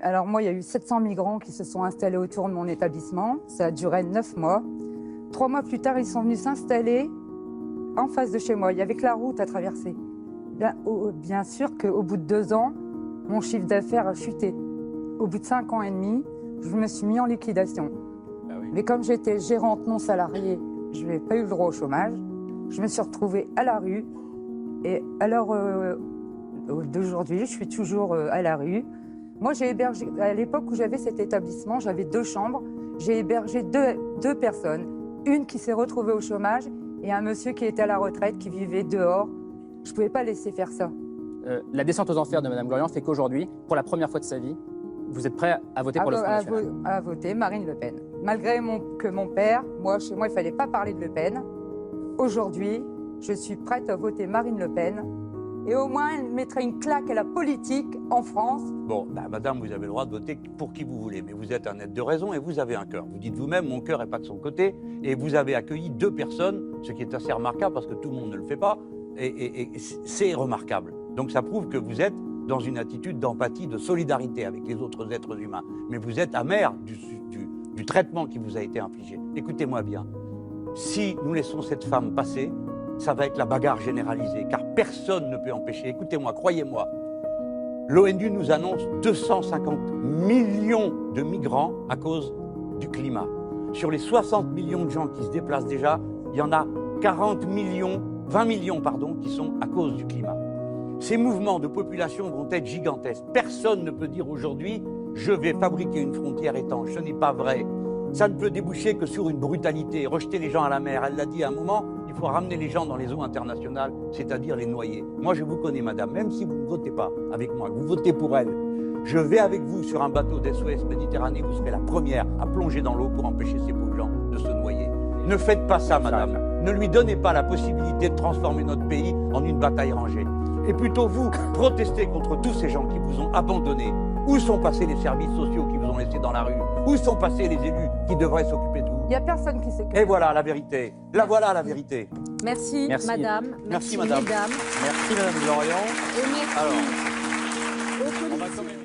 alors moi, il y a eu 700 migrants qui se sont installés autour de mon établissement. Ça a duré 9 mois. 3 mois plus tard, ils sont venus s'installer en face de chez moi. Il y avait que la route à traverser. Bien sûr qu'au bout de 2 ans, mon chiffre d'affaires a chuté. Au bout de 5 ans et demi, je me suis mis en liquidation. Ah oui. Mais comme j'étais gérante non salariée, je n'ai pas eu le droit au chômage. Je me suis retrouvée à la rue. Et à l'heure d'aujourd'hui, je suis toujours à la rue. Moi, j'ai hébergé, à l'époque où j'avais cet établissement, j'avais 2 chambres. J'ai hébergé deux personnes. Une qui s'est retrouvée au chômage et un monsieur qui était à la retraite, qui vivait dehors. Je ne pouvais pas laisser faire ça. La descente aux enfers de Mme Gorian fait qu'aujourd'hui, pour la première fois de sa vie, vous êtes prêt à voter pour le Front National. À voter Marine Le Pen. Malgré que mon père, chez moi, il ne fallait pas parler de Le Pen. Aujourd'hui, je suis prête à voter Marine Le Pen. Et au moins, elle mettrait une claque à la politique en France. Bon, madame, vous avez le droit de voter pour qui vous voulez, mais vous êtes un être de raison et vous avez un cœur. Vous dites vous-même, mon cœur n'est pas de son côté, et vous avez accueilli 2 personnes, ce qui est assez remarquable parce que tout le monde ne le fait pas, et c'est remarquable. Donc ça prouve que vous êtes dans une attitude d'empathie, de solidarité avec les autres êtres humains. Mais vous êtes amer du traitement qui vous a été infligé. Écoutez-moi bien, si nous laissons cette femme passer, ça va être la bagarre généralisée, car personne ne peut empêcher. Écoutez-moi, croyez-moi, l'ONU nous annonce 250 millions de migrants à cause du climat. Sur les 60 millions de gens qui se déplacent déjà, il y en a 20 millions, qui sont à cause du climat. Ces mouvements de population vont être gigantesques. Personne ne peut dire aujourd'hui « je vais fabriquer une frontière étanche ». Ce n'est pas vrai. Ça ne peut déboucher que sur une brutalité, rejeter les gens à la mer. Elle l'a dit à un moment, il faut ramener les gens dans les eaux internationales, c'est-à-dire les noyer. Moi, je vous connais, madame, même si vous ne votez pas avec moi, que vous votez pour elle. Je vais avec vous sur un bateau d'SOS Méditerranée, vous serez la première à plonger dans l'eau pour empêcher ces pauvres gens de se noyer. Ne faites pas ça, madame. Ne lui donnez pas la possibilité de transformer notre pays en une bataille rangée. Et plutôt vous, protestez contre tous ces gens qui vous ont abandonnés. Où sont passés les services sociaux qui vous ont laissé dans la rue? Où sont passés les élus qui devraient s'occuper de vous? Il n'y a personne qui s'occupe. Et voilà la vérité. Voilà la vérité. Merci, madame. Merci, madame. Mesdames. Merci, Mme Gorian. Et merci. Alors, aux on va politiques. quand même...